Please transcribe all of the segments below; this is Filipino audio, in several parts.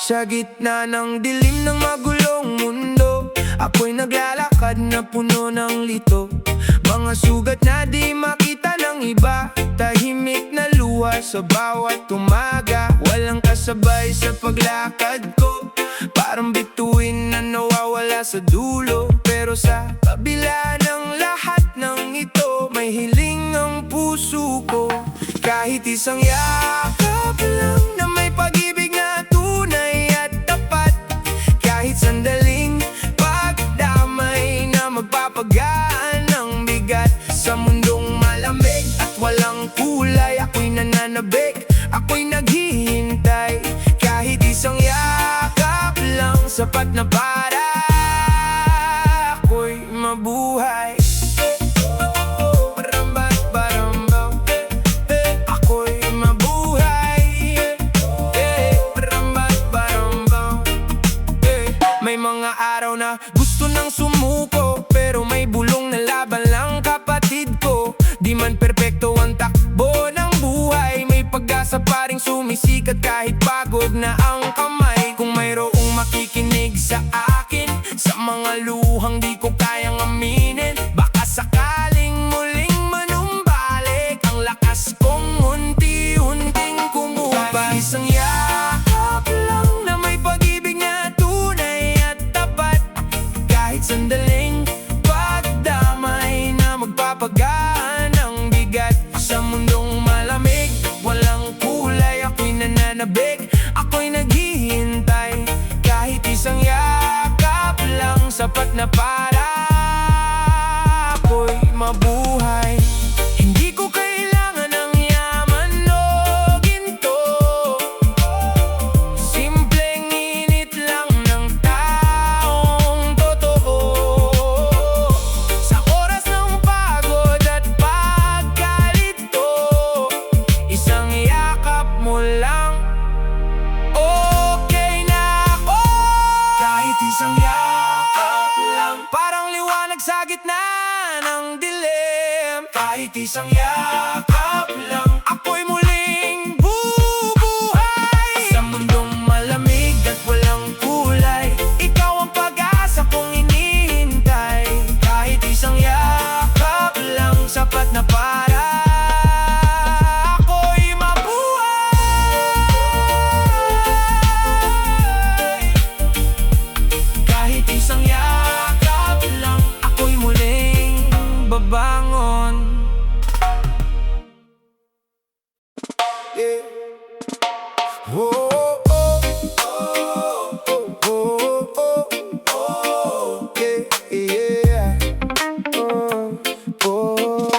Sa gitna ng dilim ng magulong mundo, ako'y naglalakad na puno ng lito. Mga sugat na di makita ng iba, tahimik na luha sa bawat umaga. Walang kasabay sa paglakad ko, parang bituin na nawawala sa dulo. Pero sa kabila ng lahat ng ito, may hiling ang puso ko. Kahit isang yakap lang na may pag-ibig na tunay at tapat, kahit sandaling pagdamay na magpapagaan ng bigat. Sa mundong malamig at walang kulay, ako'y nananabik, ako'y naghihintay. Kahit isang yakap lang, sapat na para ako'y mabuhay. May mga araw na gusto nang sumuko, pero may bulong na laban lang, kapatid ko. Di man perpekto ang takbo ng buhay, may pag-asa pa ring sumisikat kahit pagod na ang kamay. Kung mayroong makikinig sa akin, sa mga luhang di ko kayang aminin, baka sakaling muling manumbalik ang lakas kong unti-unting kumupa. Isang yakap lang na may pag-ibig na tunay at tapat, kahit sandaling pagdamay na magpapagaan ng bigat. Sa mundong malamig, walang kulay, ako'y nananabik, ako'y naghihintay. Kahit isang yakap lang, sapat na para ako'y mabuhay. Hindi ko kailangan ng yaman o ginto, simpleng init lang ng taong totoo. Sa oras ng pagod at pagkalito, isang yakap mo lang, okay na ako. Kahit isang yakap lang, parang liwanag sa gitna ng dilim. Kahit isang yakap lang, ako'y muling bubuhay. Sa mundong malamig at walang kulay, ikaw ang pag-asa kong inihintay. Kahit isang yakap lang, sapat na para ako'y mabuhay. Kahit isang yakap lang, ako'y muling babangon. Yeah. Oh, oh, oh, oh, oh, oh, yeah, yeah. Oh, oh,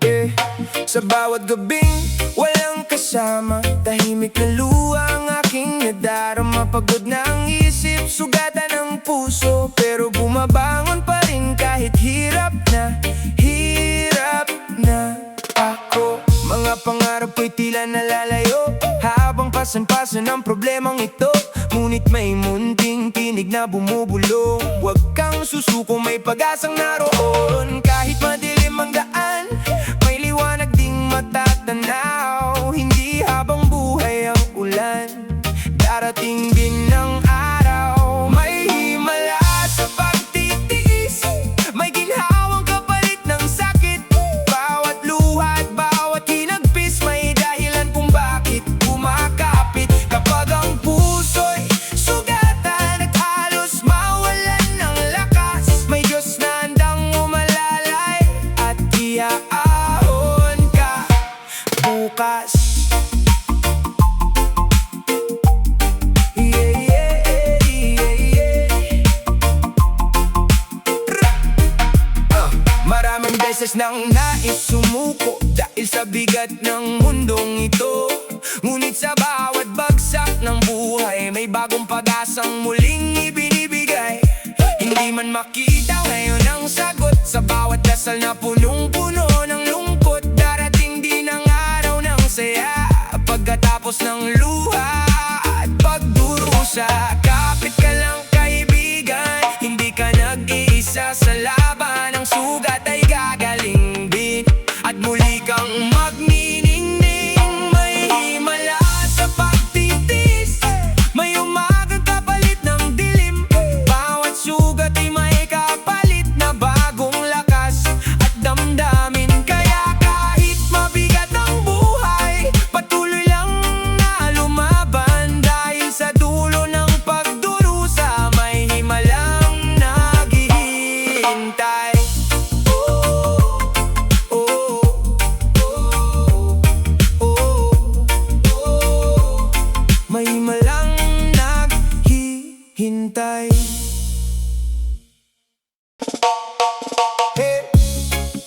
yeah. Sa bawat gabing walang kasama, tahimik na luha ang aking nadarama. Pagod na ang isip, sugatan ng puso, pero bumabangon pa rin kahit hirap na ako. Mga pangarap ko'y tila nalalayo, habang pasan-pasan ang problemang ito. Ngunit may munting tinig na bumubulong, huwag kang susuko, may pag-asang naroon. Kahit madilim ang daan, may liwanag ding matatanaw. Hindi habang buhay ang ulan, darating din ng araw. May himala sa pagtitiis, may ginhawang kapalit ng sakit. Bawat luha at bawat hinagpis, may dahilan kung bakit kumakapit. Kapag ang puso'y sugatan at halos mawalan ng lakas, may Diyos na handang umalalay at iaahon ka bukas. Maraming beses nang nais sumuko dahil sa bigat ng mundong ito. Ngunit sa bawat bagsak ng buhay, may bagong pag-asang muling ibinibigay. Hindi man makita ngayon ang sagot sa bawat dasal na punong-puno ng lungkot, darating din ang araw ng saya. Pagkatapos ng luha at pagdurusa, kapit ka lang kaibigan, hindi ka nag-iisa sa laban. Ang sugat ay gagaling din at muli kang magniningning. May himala sa pagtitis, may buhay. Hey.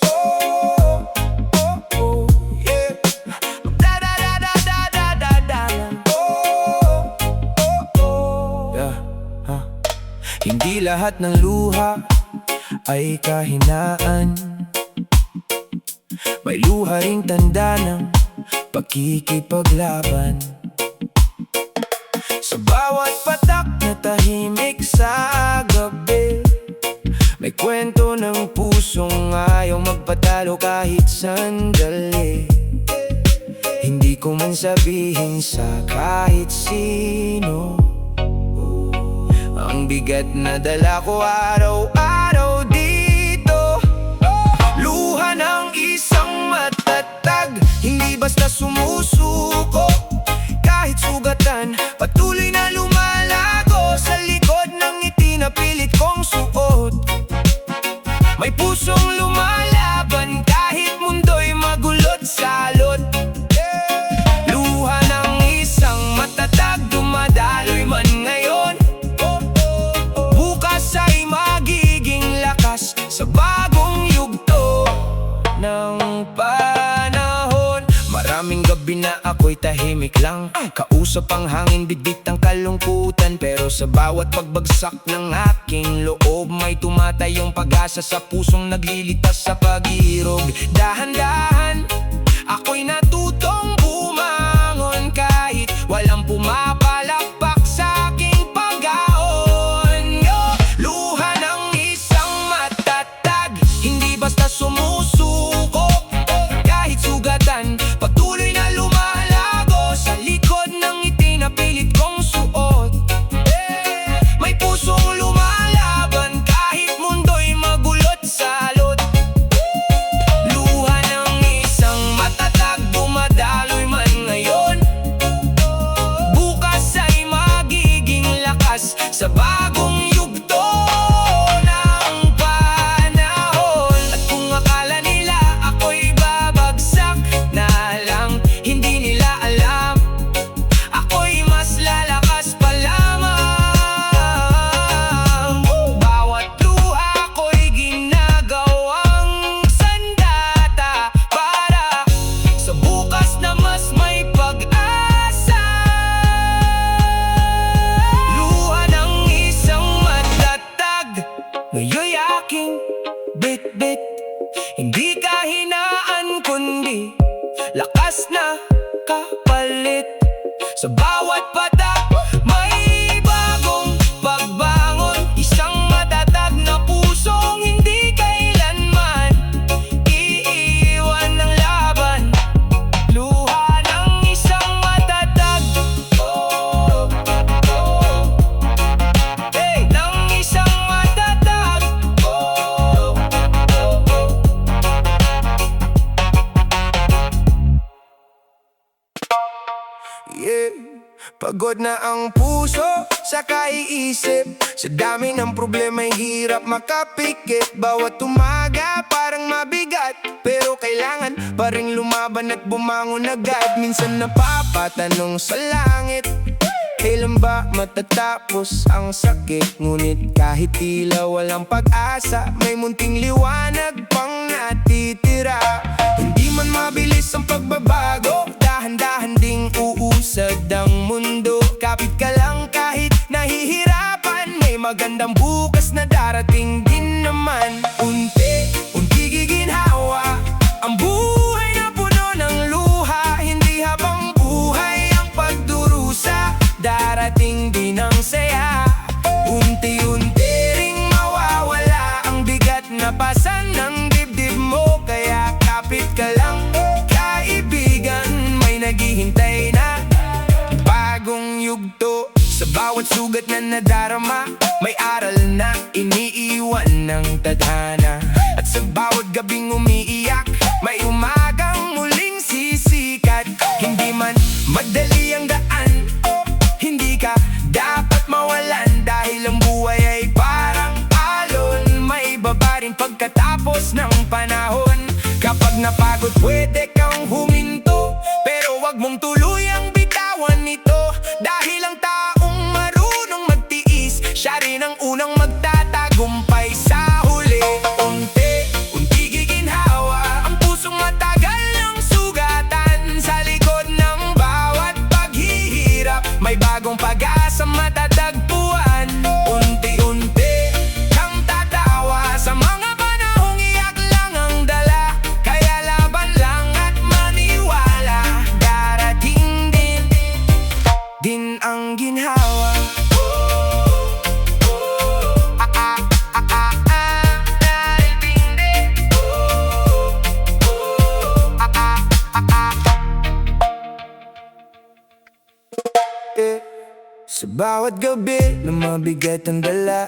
Oh, oh, oh, yeah. Da da da da da da da da. Oh, oh, oh. Yeah. Huh. Hindi lahat ng luha ay kahinaan. May luha ring tanda ng pakikipaglaban. Sa bawat patak na tahimik sa gabi, may kwento ng pusong ayaw magpatalo kahit sandali. Hindi ko man sabihin sa kahit sino ang bigat na dala ko araw-araw dito. Luha ng isang matatag, hindi basta sumusuko. Kahit sugatan, patuloy na lumalago sa likod ng ngiti na pilit kong suot. May pusong lumalaban kahit mundo'y magulot salot. Luha ng isang matatag, dumadaloy man ngayon, bukas ay magiging lakas sa bagong yugto ng panahon. Maraming gabi na ako'y tahimik lang, kausap ang hangin, bigit ang kalungkutan. Pero sa bawat pagbagsak ng aking loob, may tumatayong pag-asa sa pusong naglilitas sa pag-iirog. Dahan-dahan, ako'y natutong bumangon kahit walang pumapalakpak sa aking pag-aon. Luha ng isang matatag, hindi basta sumusuko. Kahit sugatan, patuloy na lumalago sa likod ng ngiti na pilit kong suot. May pusong lumalaban kahit mundo'y magulot salot. Luha ng isang matatag, dumadaloy man ngayon, bukas ay magiging lakas sa bagong yugto ng panahon. At kung akala nila ako'y babagsak na lang, hindi nila alam ako'y mas lalakas pa lamang. Bawat luha ko'y ginagawang sandata para sa bukas na mas may pag-asa. Luha ng isang matatag, ngayon'y aking bit-bit. Hindi kahinaan kundi lakas na kapalit. Sa bawat patak may bagong pagbangon, isang matatag na pusong hindi kailanman iiwan ng laban. Luha ng isang matatag, oh, oh. Hey, ng isang matatag, oh, oh, oh. Yeah. Pagod na ang puso sa kaiisip, sa dami ng problema'y hirap makapikit. Bawat umaga parang mabigat, pero kailangan pa rin lumaban at bumangon agad. Minsan napapatanong sa langit, kailan ba matatapos ang sakit? Ngunit kahit tila walang pag-asa, may munting liwanag pang natitira. Hindi man mabilis ang pagbabago, dahan-dahan ding uusad ang mundo. Kapit ka lang kahit nahihirapan, may magandang bukas na darating din naman. Unti-unti giginhawa ang buhay na puno ng luha. Hindi habang buhay ang pagdurusa, darating din ang saya. Unti-unti ring mawawala ang bigat na pasan ng dibdib mo. Kaya kapit ka lang kaibigan, may naghihintay na bagong yugto. Sa bawat sugat na nadarama, may aral na iniiwan ng tadhana. At sa bawat gabing umiiyak, may umagang muling sisikat. Hindi man madali ang daan, hindi ka dapat mawalan. Dahil ang buhay ay parang alon, may baba rin pagkatapos ng panahon. Kapag napagod pwede kang huminto, pero wag mong tuluyang bitawan ito. Dahil ang taong marunong magtiis, siya rin rin ang unang magtatagumpay sa huli. Unti-unti giginhawa ang pusong matagal ng sugatan. Sa likod ng bawat paghihirap may bagong pag-asa matatagpuan. Unti-unti kang tatawa sa mga panahong iyak lang ang dala. Kaya laban lang at maniwala, darating din ang ginhawa. Sa bawat gabi na mabigat ang dala,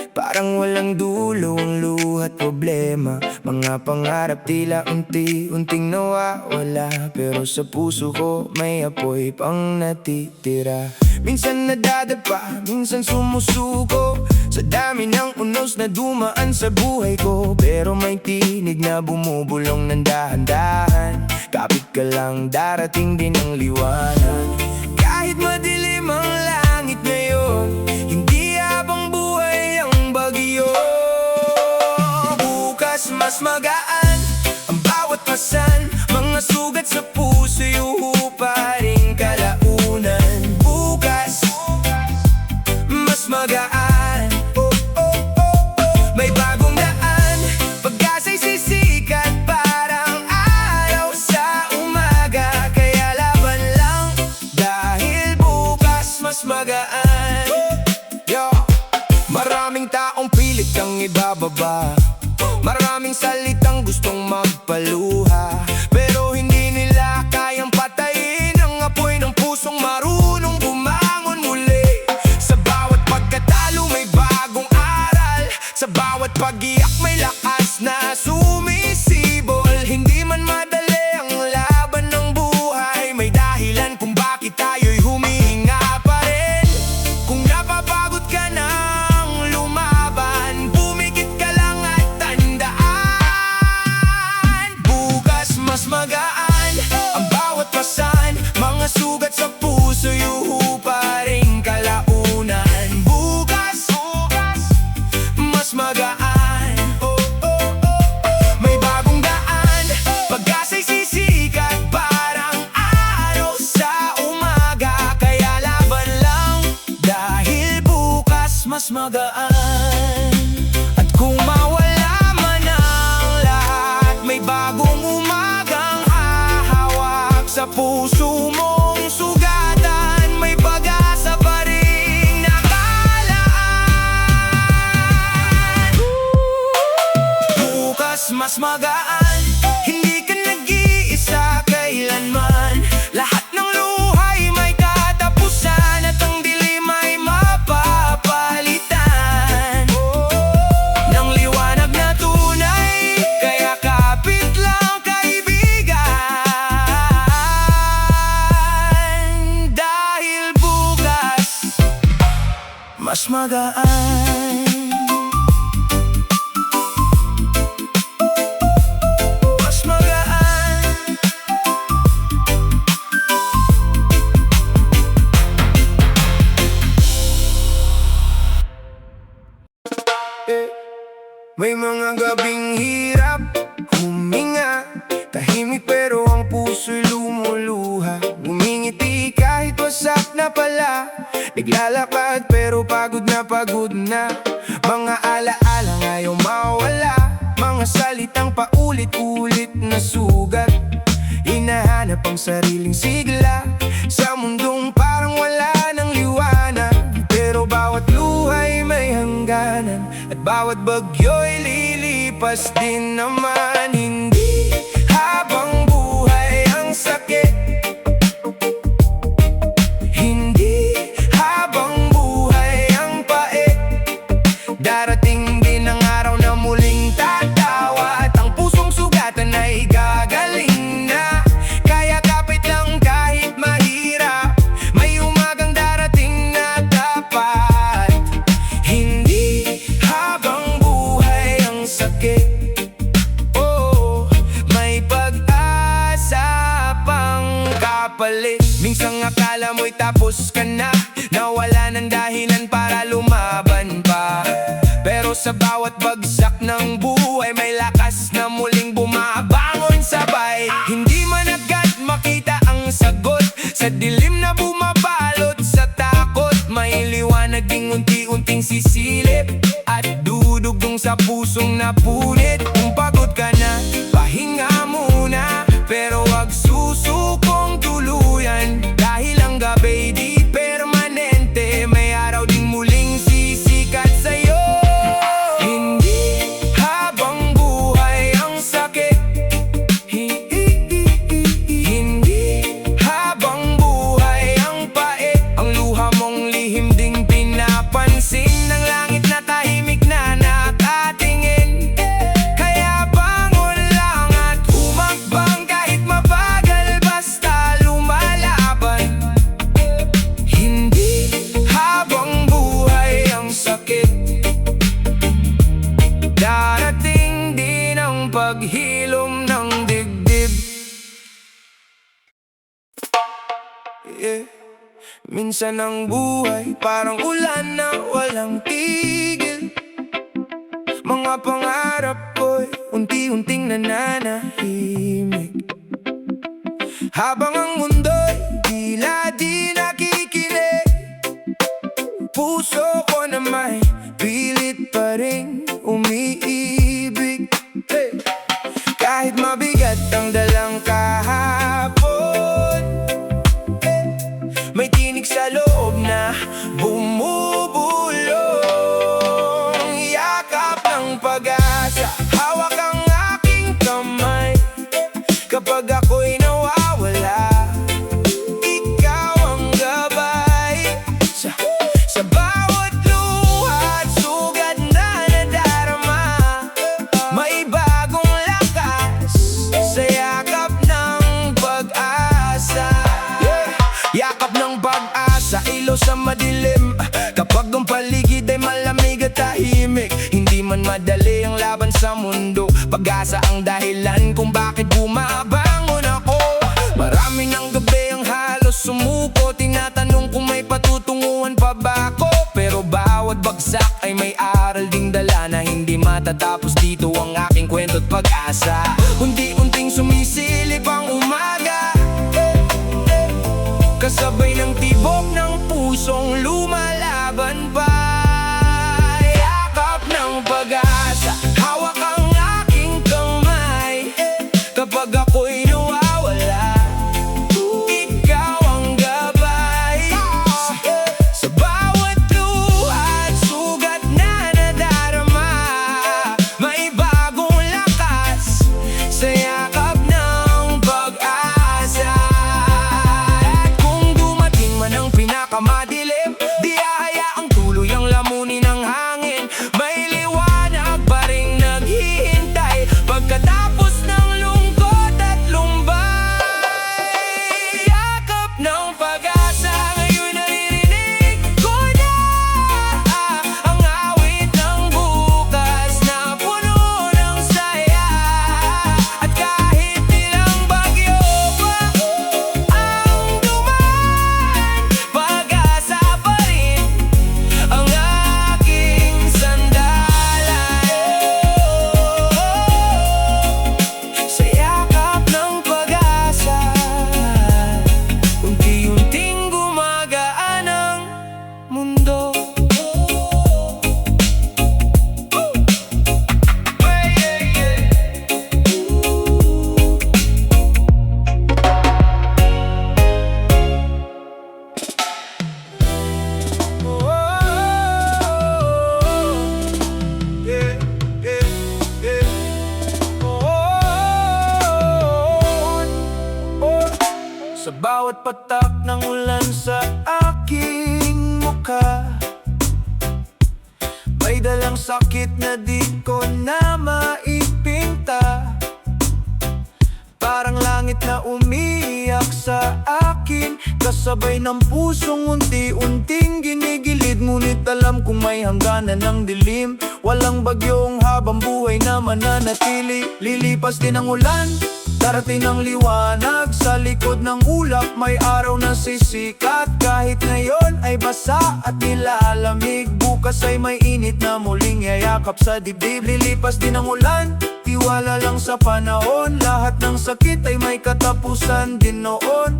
parang walang dulo ang luha't problema. Mga pangarap tila unti-unting nawawala, pero sa puso ko may apoy pang natitira. Minsan nadadapa, minsan sumusuko sa dami ng unos na dumaan sa buhay ko. Pero may tinig na bumubulong ng dahan-dahan. Kapit ka lang, darating din ang liwanag. Kahit madilim ang langit ngayon, hindi habang buhay ang bagyo. Bukas mas magaan ang bawat pasan, mga sugat sa puso, yuhu pa rin kalaunan. Bukas mas magaan, may bagong daan, pag-asa'y sisikat parang araw sa umaga. Kaya laban lang, dahil bukas mas magaan. Maraming taong pilit kang ibababa, maraming salitang gustong magpaluha, pero hindi nila kayang patayin ang apoy ng pusong marunong bumangon muli. Sa bawat pagkatalo may bagong aral, sa bawat pag-iyak may lakas na sumisibol. Hindi man madali ang laban ng buhay, may dahilan kung bakit tayo'y humihinga pa rin. Kung napapagod ka nang lumaban, bumikit ka lang at tandaan. Bukas mas magaan ang bawat pasan, mga sugat sa puso, yuhu pa rin kalaunan. Bukas mas magaan, may bagong daan, pag-asa'y sisikat parang araw sa umaga. Kaya laban lang, dahil bukas mas magaan. At kung mawala man ang lahat, may bagong umagang hahawak sa puso mong sugatan. May pag-asa pa rin nakalaan. Bukas mas magaan, hindi ka nag-iisa kailanman. Lahat ng luhay may katapusan, at ang dilim ay mapapalitan ng liwanag na tunay. Kaya kapit lang kaibigan, dahil bukas mas magaan. Mas magaan. May mga gabing hirap huminga, tahimik pero ang puso'y lumuluha. Ngumingiti kahit wasak na pala, naglalakad pero pagod na pagod na. Mga alaala ayaw mawala, mga salitang paulit-ulit na sugat. Hinahanap ang sariling sigla sa mundong parang wala ng liwanag. Pero bawat luhay may hangganan, at bawat bagyo'y lilipas din naman. Hindi habang buhay ang sakit, hindi habang buhay ang pait. Darating din ang araw na muling tatawa, at ang pusong sugatan ay gagaling na. Kaya kapit lang kahit mahirap, may umagang darating na tapat. Hindi habang buhay ang sakit, may pag-asa pang kapalit. Minsang akala mo'y tapos ka na, nawala ng dahilan para lumaban pa. Sa bawat bagsak ng buhay, may lakas na muling bumabangon sabay. Hindi man agad makita ang sagot sa dilim na bumabalot sa takot. May liwanag ding unti-unting sisilip at dudugtong sa pusong napunit. Kung pagod ka na, pahinga muna, pero wag susukong tuluyan. Dahil ang gabi di permanente, may araw ding muling sisikat sa'yo. Hindi habang buhay ang sakit, hindi habang buhay ang pait. Ang luha mong lihim ding pinapansin ng langit na tahimik na nakatingin. Kaya bangon lang at humakbang kahit mabagal, basta lumalaban. Hindi habang buhay ang sakit, darating din ang paghilom ng dibdib. Minsan ang buhay parang ulan na walang tigil. Mga pangarap ko'y unti-unting nananahimik, habang ang mundo'y tila di nakikinig. Puso ko na may pilit pa rin umiibig. Kahit mabigat ang dalang kahapon, may tinig sa loob na bumubulong. Yakap ng pag-asa, hawak ang aking kamay. Kapag ako'y nawawala, ikaw ang gabay. Sa bawat luha at sugat na nadarama, may bagong lakas sa yakap ng pag-asa. Yakap ng pag-asa, ilaw sa madilim. Kapag ang paligid ay malamig at tahimik, hindi man madali ang laban sa mundo. Pag-asa ang dahilan kung bakit bumabangon ako. Marami ng gabi ang halos sumuko, tinatanong kung may patutunguhan pa ba ako. Pero bawat bagsak ay may aral ding dala na hindi matatapos dito ang aking kwento't pag-asa. Unti-unting sumisilip ang umaga, kasabay ng tibok ng pusong lumalaban pa. Yakap ng pag-asa, hawak ang aking kamay. Kapag ako'y nawawala, ikaw ang gabay. Sa bawat luha at sugat na nadarama, may bagong lakas sa yakap ng pag-asa. At kung dumating man ang pinakamadilim, di hahayaang tuloy ang lamunin ng hangin. May liwanag pa ring naghihintay pagkatapos ng lungkot at lumbay. Yakap ng pag-asa, ngayon naririnig ko na ang awit ng bukas na puno ng saya. At kahit ilang bagyo pa ang dumaan, pag-asa pa rin ang aking sandalan. Sa yakap ng pag-asa, unti-unting gumagaan ang mundo. Sa bawat patak ng ulan sa aking mukha, may dalang sakit na di ko na maipinta. Parang langit na umiiyak sa akin, kasabay ng pusong unti-unting ginigilid. Ngunit alam kong may hangganan ng dilim. Walang bagyong habang buhay na mananatili. Lilipas din ang ulan, Darating ang liwanag sa likod ng ulap, may araw na sisikat. Kahit ngayon ay basa at nilalamig, bukas ay may init na muling yayakap sa dibdib. Lilipas din ang ulan, tiwala lang sa panahon. Lahat ng sakit ay may katapusan din noon.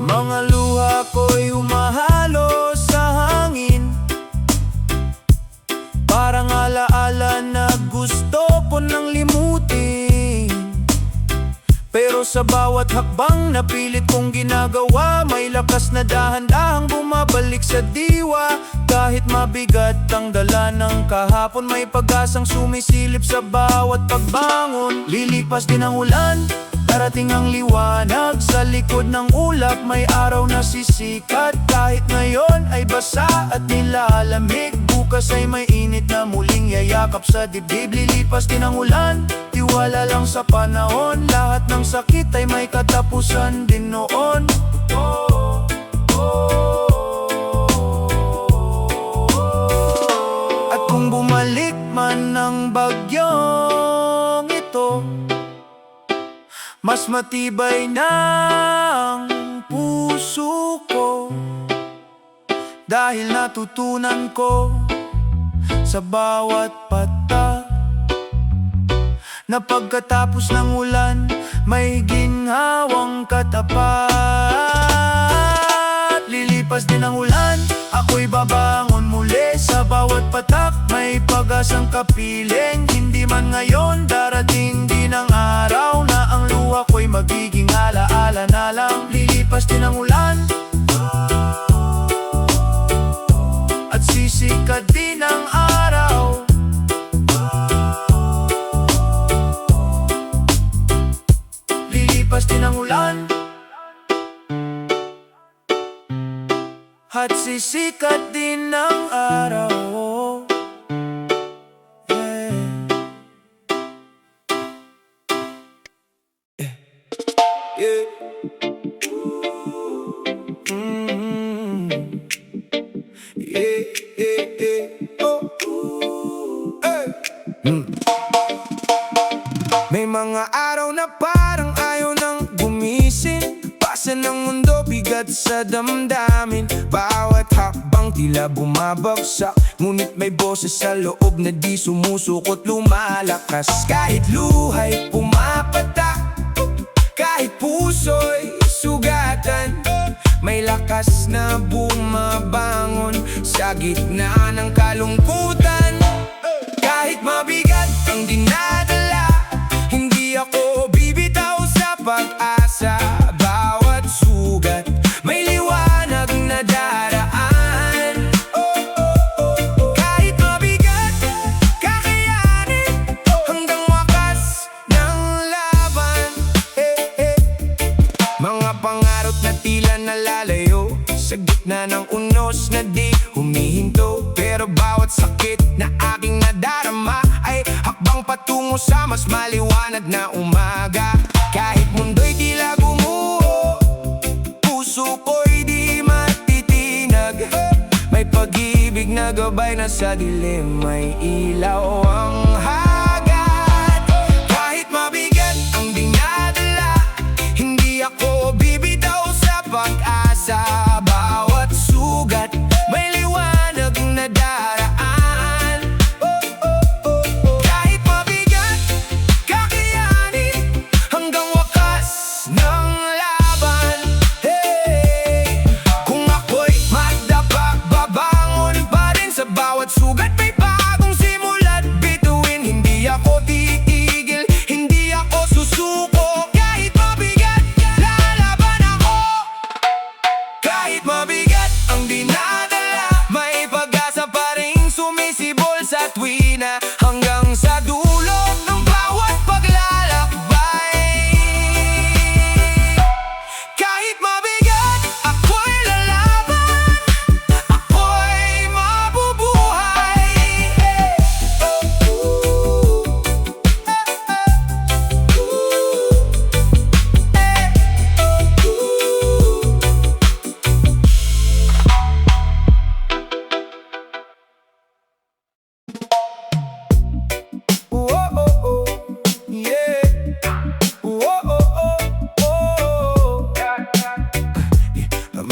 Mga luha ko'y humahalo sa hangin, parang alaala na gusto ko nang limutin. Pero sa bawat hakbang na pilit kong ginagawa, may lakas na dahan-dahang bumabalik sa diwa. Kahit mabigat ang dala ng kahapon, may pag-asang sumisilip sa bawat pagbangon. Lilipas din ang ulan, darating ang liwanag sa likod ng ulap, may araw na sisikat. Kahit ngayon ay basa at nilalamig, bukas ay may init na muling yayakap sa dibdib. Lilipas din ang ulan, tiwala lang sa panahon. Lahat ng sakit ay may katapusan din noon. At kung bumalik man ang bagyong ito, mas matibay na ang puso ko, dahil natutunan ko sa bawat patak na pagkatapos ng ulan, may ginhawang katapat. Lilipas din ang ulan, ako'y babangon muli. Sa bawat patak, may pag-asang kapiling. Hindi man ngayon, darating din ang araw na ang luha ko'y magiging alaala na lang. Lilipas din ang ulan, at sisikat din ang araw. Lilipas din ang ulan, at sisikat din ang araw. May mga araw na parang ayaw nang gumising, pasa ng mundo, bigat sa damdamin. Bawat hakbang tila bumabagsak, ngunit may boses sa loob na di sumusukot lumalakas. Kahit luha'y pumapatak, kahit puso'y sugatan, may lakas na bumabangon sa gitna ng kalungkutan. Kahit mabigat ang dinadala, hindi ako bibitaw sa pag-asa. Bawat sugat may liwanag na daraan. Kahit mabigat, kakayanin hanggang wakas ng laban. Mga pangarot na tila nalalayo sa gitna ng unos na di humihinto. Pero bawat sakit na aking nadarama ay hakbang patungo sa mas maliwanag na umaga. Kahit mundo'y tila gumuho, puso ko'y di matitinag. May pag-ibig na gabay na sa dilim, may ilaw ang hagat. Kahit mabigat ang dinadala, hindi ako bibitaw sa pag-asa. Bawat sugat may liwanag na daraan. Kahit mabigat, kakayanin hanggang wakas ng laban. Kung ako'y madapa, babangon pa rin. Sa bawat sugat may bagong simula't bituin.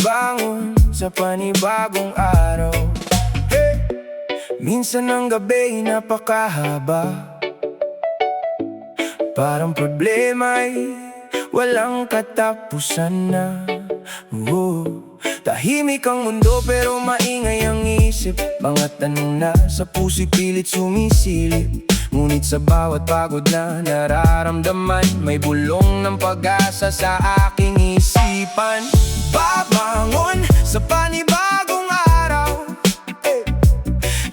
bumangon sa panibagong araw. Minsan ang gabi napakahaba, parang problema'y walang katapusan na. Tahimik ang mundo pero maingay ang isip. Mga tanong na sa puso'y pilit sumisilip. Ngunit sa bawat pagod na nararamdaman, may bulong ng pag-asa sa aking isipan. Babangon sa panibagong araw,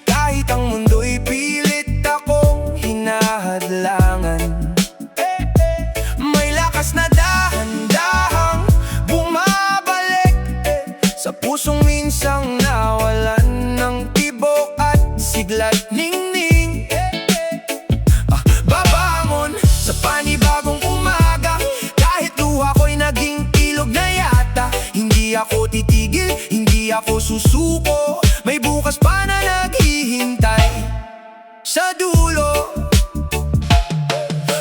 kahit ang mundo'y pilit akong hinahadlangan. May lakas na dahan-dahang bumabalik sa pusong minsang nawalan ng tibok at siglat ningning. Babangon sa panibagong umaga, kahit luha ko'y naging ilog na yata. Hindi ako titigil, hindi ako susuko, may bukas pa na naghihintay sa dulo.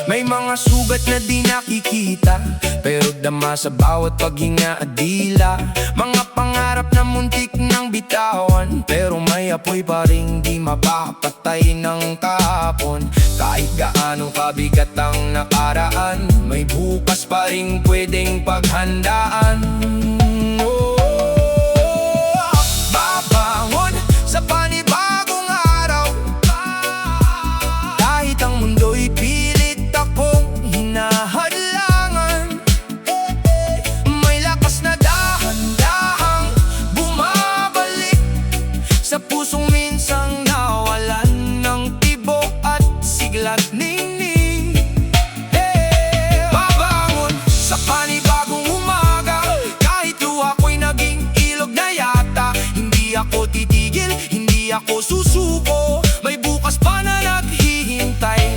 May mga sugat na di nakikita, pero dama sa bawat paghinga at dila. Mga pangarap na muntik ng bitawan, pero may apoy pa rin di mapapatay ng kahapon. Kahit gaano kabigat ang nakaraan, may bukas pa rin pwedeng paghandaan. Babangon sa panibagong araw, kahit ang mundo'y pilit akong hinahadlangan. May lakas na dahan-dahang bumabalik sa pusong minsang nawalan ng tibok at siglat ningning. Babangon sa panibagong umaga, kahit luha ko'y naging ilog na yata. Hindi ako titigil, hindi ako susuko, may bukas pa na naghihintay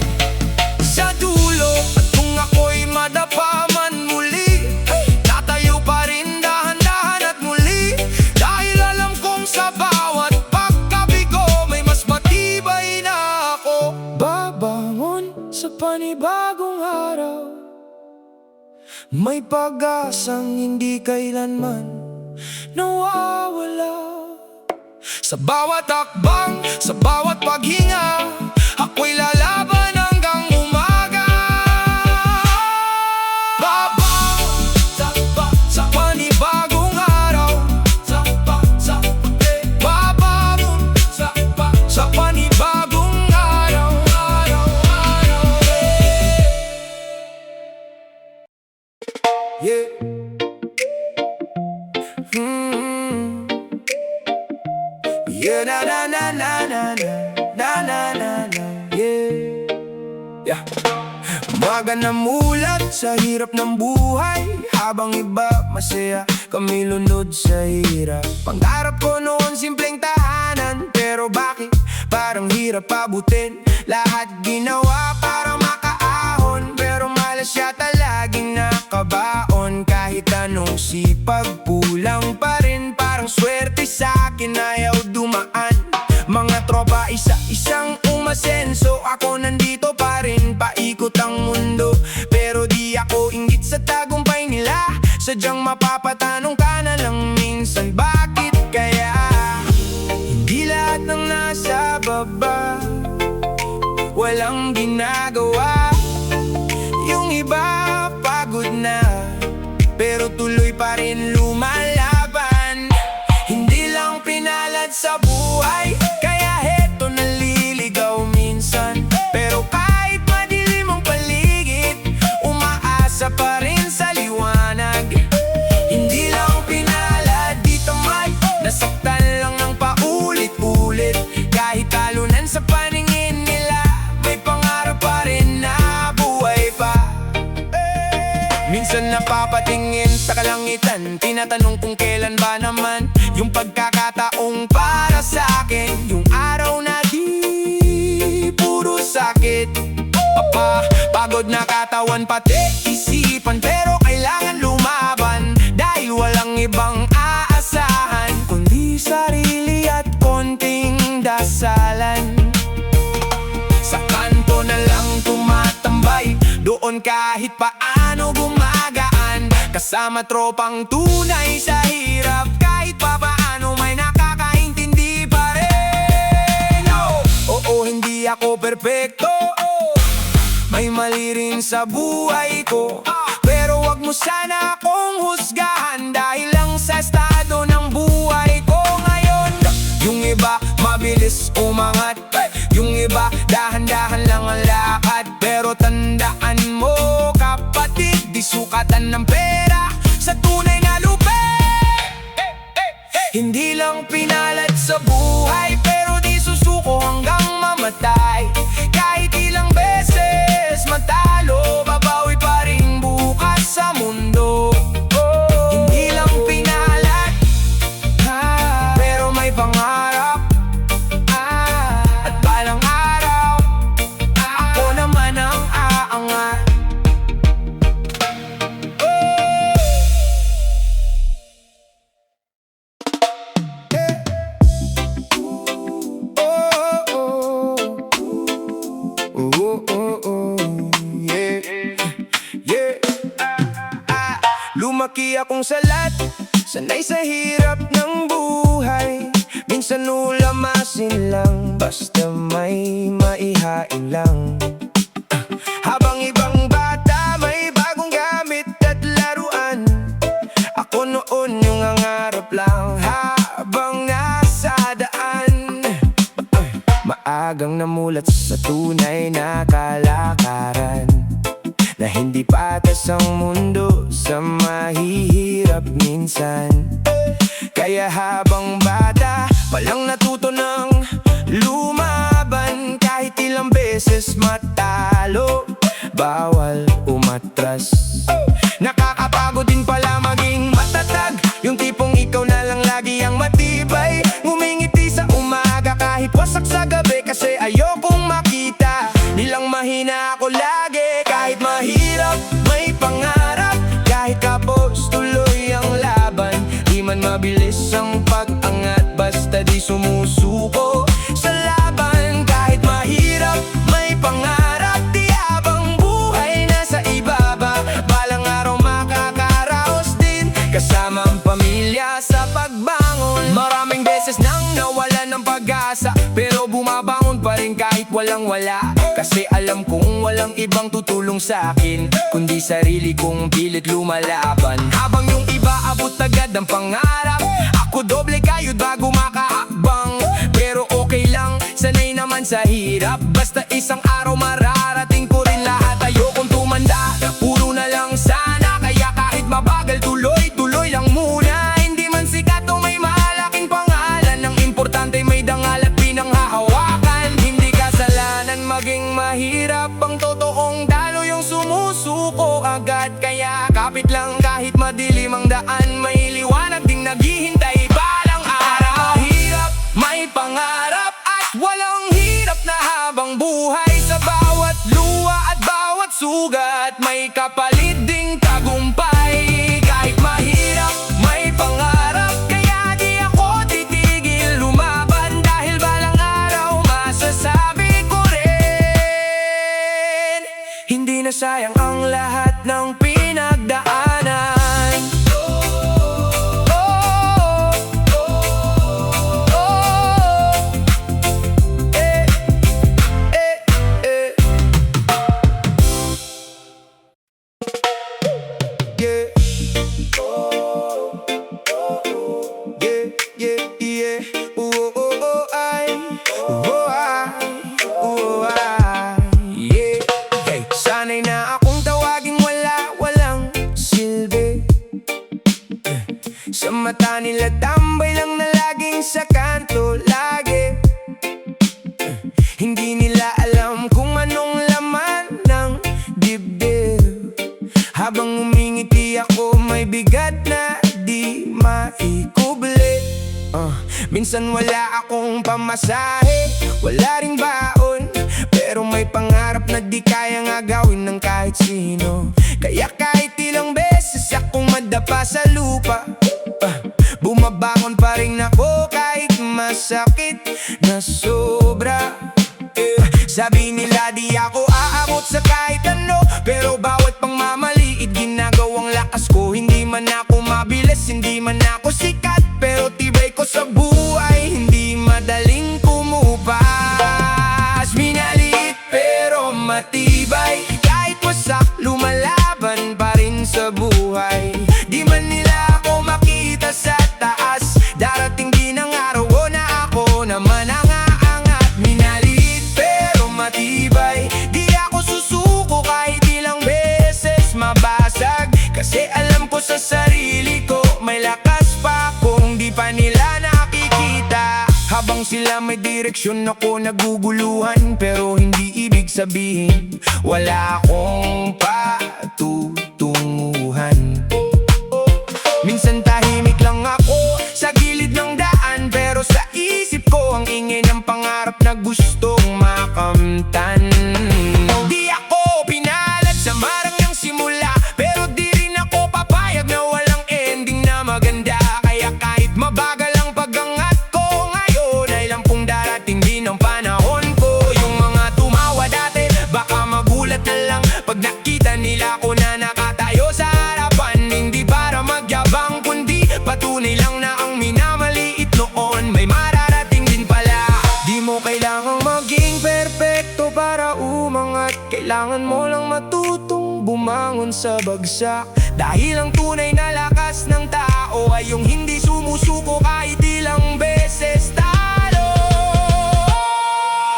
sa dulo. At kung ako'y madapa man muli, tatayo pa rin dahan-dahan at muli. Dahil alam kong sa bawat pagkabigo, may mas matibay na ako. Babangon sa panibagong araw, may pag-asang hindi kailanman nawawala. Sa bawat hakbang, sa bawat paghinga, ako'y lalaban hanggang umaga. Babangon sa panibagong araw, babangon sa panibagong araw. Yeah. Yeah, na na na na na na na na na, yeah. Umaga na mulat sa hirap ng buhay, habang iba masaya, kami lunod sa hirap. Pangarap ko noon simpleng tahanan, pero bakit parang hirap abutin? Lahat ginawa para makaahon, pero malas yata laging nakabaon. Kahit anong sipag, kulang pa rin, parang swerte sa'kin ayaw dumaan. Mga tropa isa-isang umasenso, ako nandito pa rin, paikot ang mundo. Pero di ako inggit sa tagumpay nila, sadyang mapapatanong ka na lang minsan, bakit kaya hindi lahat ng nasa baba walang ginagawa? Yung iba pagod na, pero tuloy pa rin lumalaban. Hindi lang pinalad sa buhay, kaya heto naliligaw minsan. Pero kahit madilim ang paligid, umaasa pa rin sa liwanag. Hindi lang pinalad dito may nasaktan lang ng paulit-ulit. Kahit talunan sa paningin nila, may pangarap pa rin na buhay pa. Minsan napapatingin sa kalangitan, tinatanong kung kailan ba naman yung pagkakataong para sa akin. Yung araw na di puro sakit, pagod na katawan pati isipan, pero kailangan lumaban dahil walang ibang aasahan kundi sarili at konting dasalan. Sa kanto na lang tumatambay, doon kahit paano gumagaan, kasama tropang tunay sa hirap. perpekto. May mali rin sa buhay ko, pero wag mo sana akong husgahan dahil lang sa estado ng buhay ko ngayon. Yung iba mabilis umangat, yung iba dahan-dahan lang ang lakad. Pero tandaan mo kapatid, di sukatan ng pera sa tunay na lupit. Hindi lang pinalad sa buhay, pero di susuko hanggang mamatay. Kahit ilang beses matalo, babawi pa rin bukas sa mundo. Hindi lang pinalad, pero may pangarap. At balang araw, ako naman ang aangat. Lumaki akong salat, sanay sa hirap ng buhay. Minsan ulamasin lang, basta may maihain lang. Habang ibang bata may bagong gamit at laruan, ako noon yung nangarap lang habang nasa daan. Maagang namulat sa tunay na kalakaran, na hindi patas ang mundo sa mahihirap minsan. Kaya habang bata palang natuto ng lumaban. Kahit ilang beses matalo, bawal umatras. Nakakapagod din pala maging matatag, yung tipong ikaw na lang lagi ang matibay. Ngumingiti sa umaga kahit wasak sa gabi, kasi ayokong makita nilang mahina ako lagi. Kahit mahirap, may pangarap, kahit kapos tuloy ang laban. Di man mabilis ang pag-angat, basta di sumusuko sa laban. Kahit mahirap, may pangarap, di habang buhay nasa ibaba. Balang araw makakaraos din, kasama ang pamilya sa pagbangon. Maraming beses nang nawalan ng pag-asa, pero bumabangon pa rin kahit walang wala. Kasi alam kong walang ibang tutulong sa akin, kundi sarili kong pilit lumalaban. Habang yung iba abot agad ang pangarap, ako doble kayod bago makahakbang. Pero okay lang, sanay naman sa hirap, basta isang araw mararating ko rin lahat. Ayokong tumanda, puro na lang sana, kaya kahit mabagal tuloy-tuloy lang muna. Hindi man sikat o may malaking pangalan, ang importante may dangal at pinanghahawakan. Hindi kasalanan maging mahirap, ang totoong dalo yung sumusuko agad. Kaya kapit lang kahit madilim ang daan, may liwanag ding naghihintay balang araw. Mahirap, may pangarap, at walang hirap na habang buhay. Sa bawat luha at bawat sugat, may kapalit ding tagumpay. Kahit mahirap, may pangarap, kaya di ako titigil lumaban. Dahil balang araw masasabi ko rin, hindi na sayang ang lahat ng pinagdaanan. Sanay na akong tawaging walang silbi. Sa mata nila tambay lang na laging sa kanto lagi. Hindi nila alam kung anong laman ng dibdib. Habang umingiti ako may bigat na di maikubli. Minsan wala akong pamasahe, wala ring baon, pero may pangarap na di kaya nga gawin ng kahit sino. Kaya kahit ilang beses akong madapa sa lupa, bumabangon pa rin ako kahit masakit na sobra. Sabi nila di ako aabot sa kahit ano, pero bawat pangmamaliit ginagawang lakas ko. Hindi man ako mabilis, hindi man ako sikat, pero tibay ko sa buhay, hindi madaling kumupas. Minaliit sila may direksyon, ako naguguluhan. Pero hindi ibig sabihin wala akong patutunguhan. Minsan tahimik lang ako sa gilid ng daan, pero sa isip ko ang ingay ng pangarap na gustong makamtan. Di ako pinalad sa marangyang simula, pero di rin ako papayag na walang ending na maganda. Kaya kahit mabagal ang pag-angat ko ngayon, ay lampong darating din ang panahon ko. Yung mga tumawa dati, baka magulat na lang pag nakita nila ko na nakatayo sa harapan. Hindi para magyabang, kundi patunay lang na ang minamaliit noon may mararating din pala. Di mo kailangang maging perpekto para umangat, kailangan mo lang matutong bumangon sa bagsak. Dahil ang tunay na lakas ng tao ay yung hindi sumusuko kahit ilang beses talo.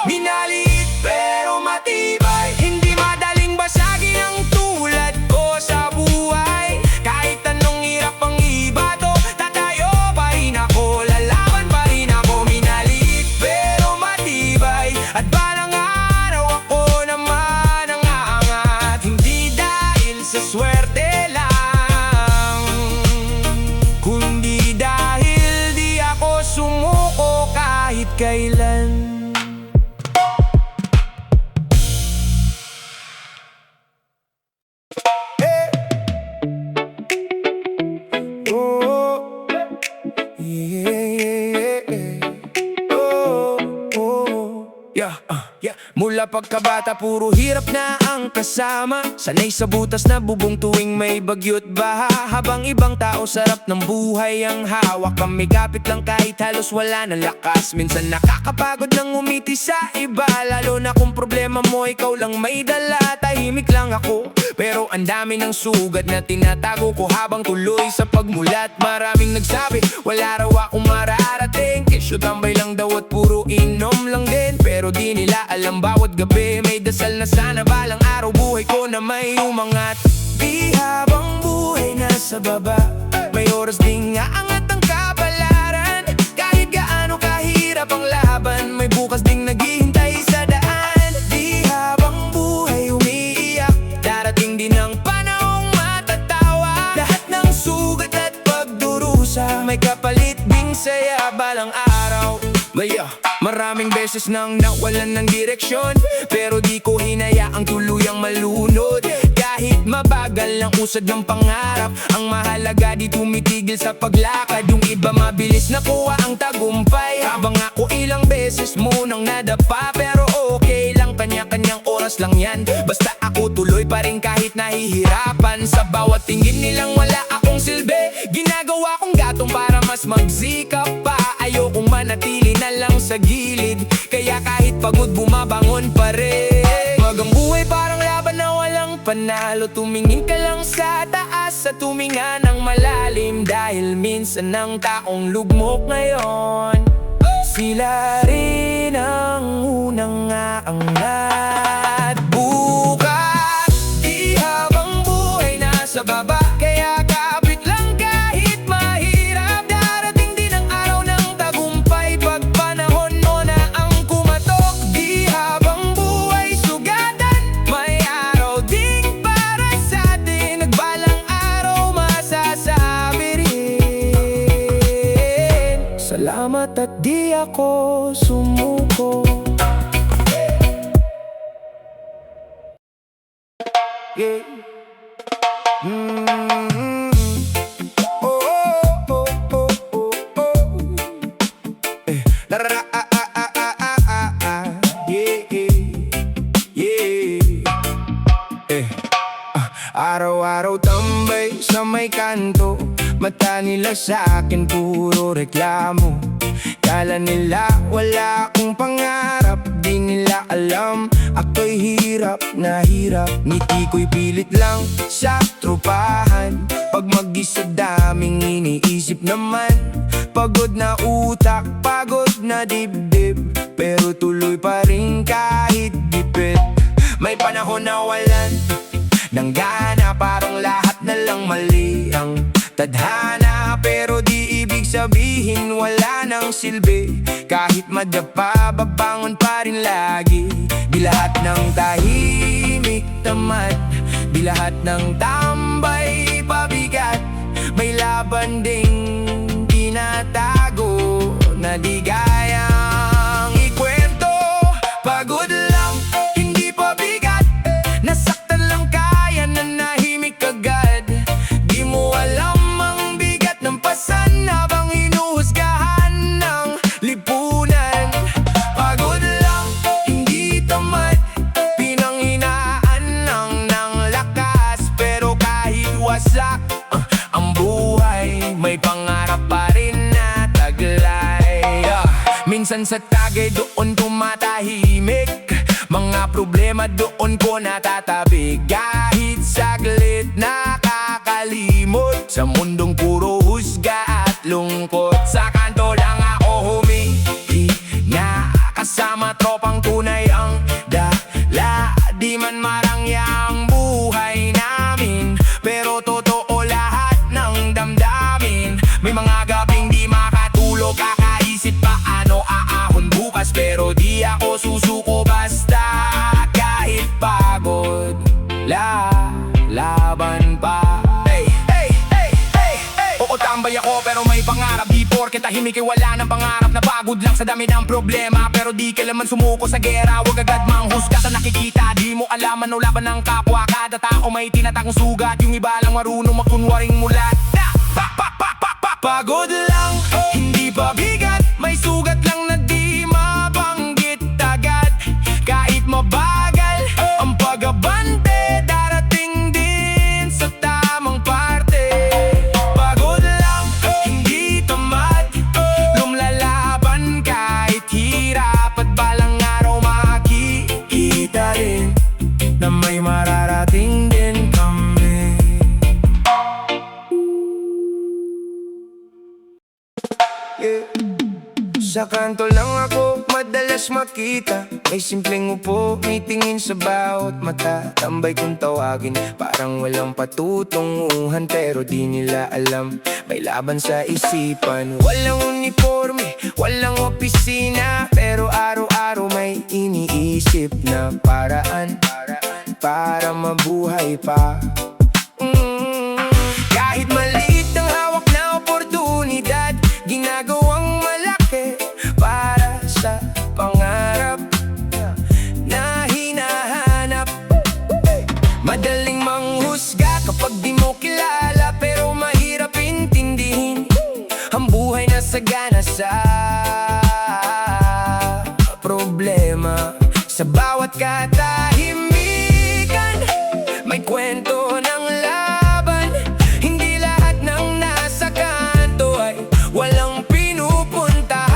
Minaliit pero matibay, hindi madaling basagin ang tulad ko sa buhay. Kahit anong hirap ang ibato, tatayo pa rin ako, lalaban pa rin ako. Minaliit pero matibay, at balang araw ako naman ang aangat. Hindi dahil sa swerte lang, kundi dahil di ako sumuko kahit kailan. Oh, yeah. Yeah. Mula pagkabata puro hirap na ang kasama, sanay sa butas na bubong tuwing may bagyo't baha. Habang ibang tao sarap ng buhay ang hawak, kami kapit lang kahit halos wala ng lakas. Minsan nakakapagod nang umiti sa iba, lalo na kung problema mo ikaw lang may dala. Tahimik lang ako, pero ang dami ng sugat na tinatago ko habang tuloy sa pagmulat. Maraming nagsabi wala raw akong mararating, issue tambay lang daw at puro inom lang din. Pero di nila alam bawat gabi may dasal na sana balang araw buhay ko na may umangat. Di habang buhay nasa baba, may oras ding aangat ang kapalaran. Kahit gaano kahirap ang laban, may bukas ding naghihintay sa daan. Di habang buhay umiiyak, darating din ang panahong matatawa. Lahat ng sugat at pagdurusa, may kapalit ding saya balang araw. Maraming beses nang nawalan ng direksyon, pero di ko hinayaang tuluyang malunod. Kahit mabagal ang usad ng pangarap, ang mahalaga di tumitigil sa paglakad. Yung iba mabilis nakuha ang tagumpay, habang ako ilang beses munang nadapa. Pero okay lang, kanya-kanyang oras lang yan, basta ako tuloy pa rin kahit nahihirapan. Sa bawat tingin nilang wala akong silbi, ginagawa kong gatong para mas magsikap pa. Ayokong manatili na lang sa gilid, kaya kahit pagod bumabangon pa rin. Magang buhay parang laban na walang panalo, tumingin ka lang sa taas at tuminga ng malalim. Dahil minsan ang taong lugmok ngayon, sila rin ang unang aangat bukas. Di habang buhay nasa baba, kaya kapit lang kahit mahirap. Darating din ang araw ng tagumpay pag panahon mo na ang kumatok. Di habang buhay sugatan, may araw ding para sa atin. Nagbalang araw masasabi rin salamat at di ako sumuko. Yeah. Araw-araw tambay sa may kanto, mata nila sa akin puro reklamo. Kala nila wala akong pangarap, di nila alam ako'y hirap na hirap. Ngiti ko'y pilit lang sa tropahan, pag mag-isa daming iniisip naman. Pagod na utak, pagod na dibdib, pero tuloy pa rin kahit gipit. May panahon na walan ng gana, parang lahat na lang mali ang tadhana. Pero di ibig sabihin wala nang silbi. Kahit madapa, babangon pa rin lagi. Di lahat ng tahimik tamad, di lahat ng tambay pabigat. May laban ding tinatago na di kayang ikwento. Pagod lang, hindi pabigat, nasaktan lang kaya na nahimik agad. Di mo alam ang bigat ng pasan habang hinuhusgahan ng lipunan. Pagod lang, hindi tamad, pinanghinaan ng lakas. Pero kahit wasak ang buhay, may pangarap pa rin na taglay. Minsan sa tagay doon tumatahimik, mga problema doon ko natatabi. Kahit saglit nakakalimot sa mundong puro husga at lungkot. Sa kanto lang ako humihinga, kasama tropang tunay ang dala. Di man marangya ang buhay namin, pero totoo lahat ng damdamin. May mga gabing di makatulog, kakaisip paano aahon bukas. Pero di ako susuko basta kahit pagod, laban pa. Oo, tambay ako pero may pangarap. Di porke tahimik wala ng pangarap. Na pagod lang sa dami ng problema, pero di kailanman sumuko sa gera. Huwag agad manghusga sa nakikita, di mo alam ano laban ng kapwa. Kada tao may tinatagong sugat, yung iba lang marunong makunwaring mulat. Pagod lang, hindi pabigat, may sugat lang na di mabanggit agad. Kahit mabagal ang pag-abante, darating din sa tamang parte. Pagod lang, hindi tamad, lumlalaban kahit hirap. At balang araw makikita rin na may mararating din kami. Sa kanto lang ako madalas makita, may simpleng upo, may tingin sa bawat mata. Tambay kung tawagin, parang walang patutunguhan. Pero di nila alam, may laban sa isipan. Walang uniforme, walang opisina, pero araw-araw may iniisip na paraan para mabuhay pa. Kahit maliit ang hawak na oportunidad, ginagawang malaki para sa pangarap na hinahanap. Madaling manghusga kapag di mo kilala, pero mahirap intindihin ang buhay na sagana sa problema. Sa bawat katahimikan, may kwento ng laban. Hindi lahat ng nasa kanto ay walang pinupuntahan.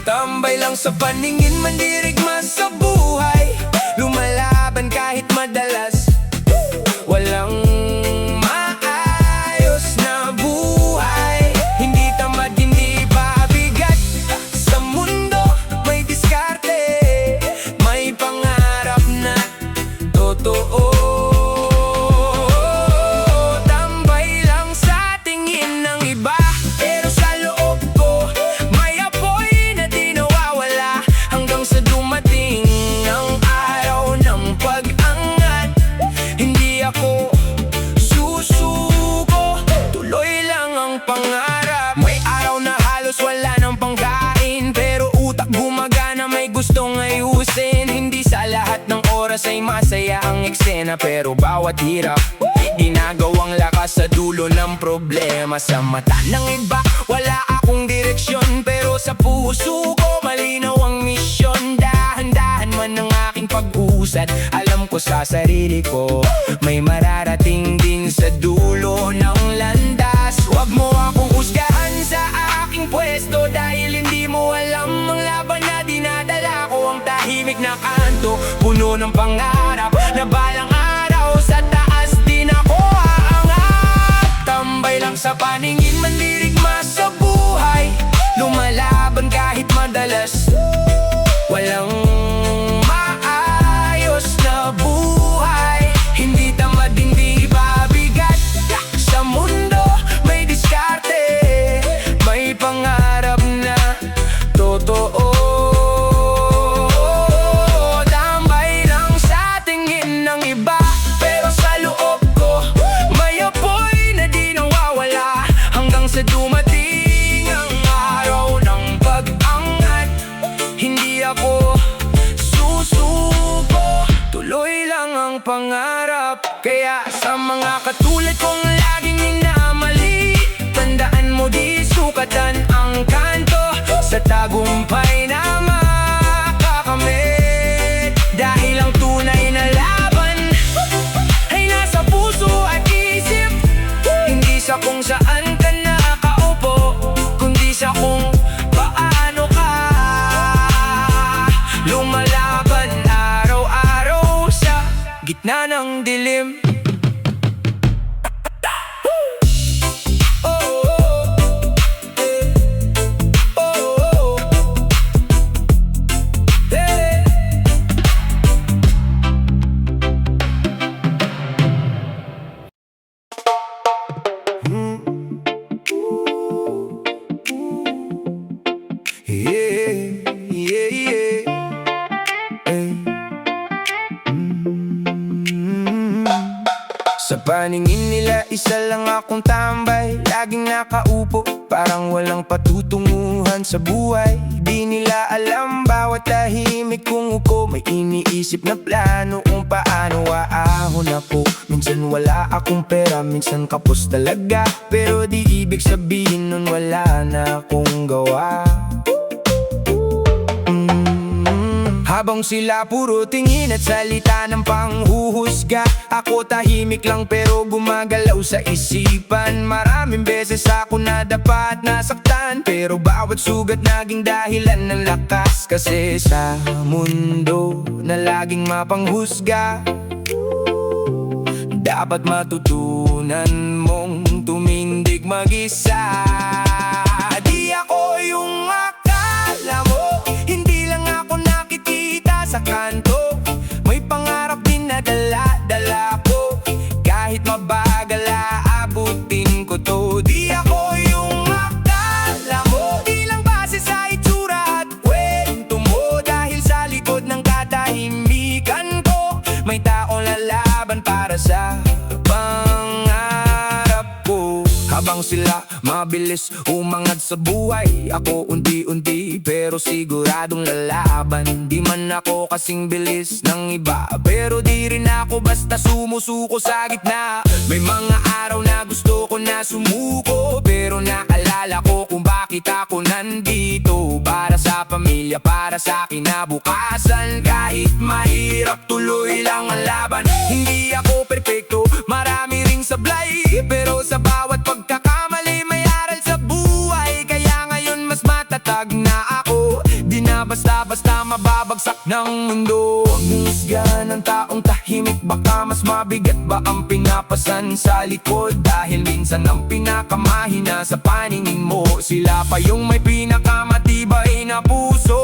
Tambay lang sa paningin, mandirigma sa buhay, lumalaban kahit madalas walang maayos na buhay. Hindi tamad, hindi pabigat, sa mundo may diskarte, may pangarap na totoo. Tambay lang sa tingin ng iba, pero sa loob ko may apoy na di nawawala. Hanggang sa dumating ang araw ng pag-angat, hindi ako susuko, tuloy lang ang pangarap. May araw na halos wala ng pangkain, pero utak gumagana, may gustong ayusin. Hindi sa lahat ng oras ay masaya ang eksena, pero bawat hirap ginagawang lakas sa dulo ng problema. Sa mata ng iba wala akong direksyon, pero sa puso ko malinaw ang misyon. Dahan-dahan man ang aking pag-usad, alam ko sa sarili ko may mararating din sa dulo ng landas. Huwag mo akong husgahan sa aking pwesto, dahil hindi mo alam ang laban na dinadala ko. Ang tahimik na kanto, puno ng pangarap, na balang araw sa taas din ako aangat. Tambay lang sa paningin, mandirigma sa buhay, lumalaban kahit madalas walang maayos na buhay. Hindi tamad, hindi pabigat, sa mundo may diskarte, sa dumating ang araw ng pag-angat. Hindi ako susuko, tuloy lang ang pangarap. Kaya sa mga katulad kong laging minamali, tandaan mo di sukatan ang kanto sa tagumpay na makakamit. Dahil ang tunay na laban ay nasa puso at isip. Hindi sa kung saan ka nakaupo, kundi sa kung paano ka lumalaban araw-araw sa gitna ng dilim. Yeah, yeah, yeah. Sa paningin nila, isa lang akong tambay, laging nakaupo, parang walang patutunguhan sa buhay. Di nila alam, bawat tahimik kong upo, may iniisip na plano kung paano aahon ako. Minsan wala akong pera, minsan kapos talaga, pero di ibig sabihin nun wala na akong gawa. Habang sila puro tingin at salita ng panghuhusga, ako tahimik lang pero gumagalaw sa isipan. Maraming beses ako nadapa at nasaktan, pero bawat sugat naging dahilan ng lakas. Kasi sa mundo na laging mapanghusga, dapat matutunan mong tumindig mag-isa. Di ako yung akala mo, hindi lang ako nakikita sa kanto. May pangarap din na dala-dala ko, kahit mabagal aabutin ko to. Di ako yung akala mo, di lang base sa itsura at kwento mo. Dahil sa likod ng katahimikan ko, may taong lalaban para sa pangarap ko. Habang sila mabilis umangat sa buhay, ako unti-unti pero siguradong lalaban. Di man ako kasing bilis ng iba, pero di rin ako basta sumusuko sa gitna. May mga araw na gusto ko na sumuko, pero naalala ko kung bakit ako nandito. Para sa pamilya, para sa kinabukasan. Kahit mahirap, tuloy lang ang laban. Hindi ako perpekto, marami ring sablay, pero sa bawat pagkakamali may aral sa buhay. Kaya ngayon mas matatag na ako, di na basta-basta mababagsak ng mundo. Huwag husgahan ng taong tahimik, baka mas mabigat ba ang pinapasan sa likod. Dahil minsan ang pinakamahina sa paningin mo, sila pa yung may pinakamatibay na puso.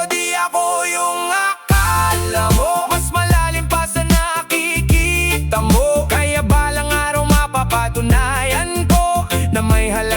Di ako yung akala mo, mas malalim pa sa nakikita mo. Kaya balang araw mapapatunayan ko na may halaga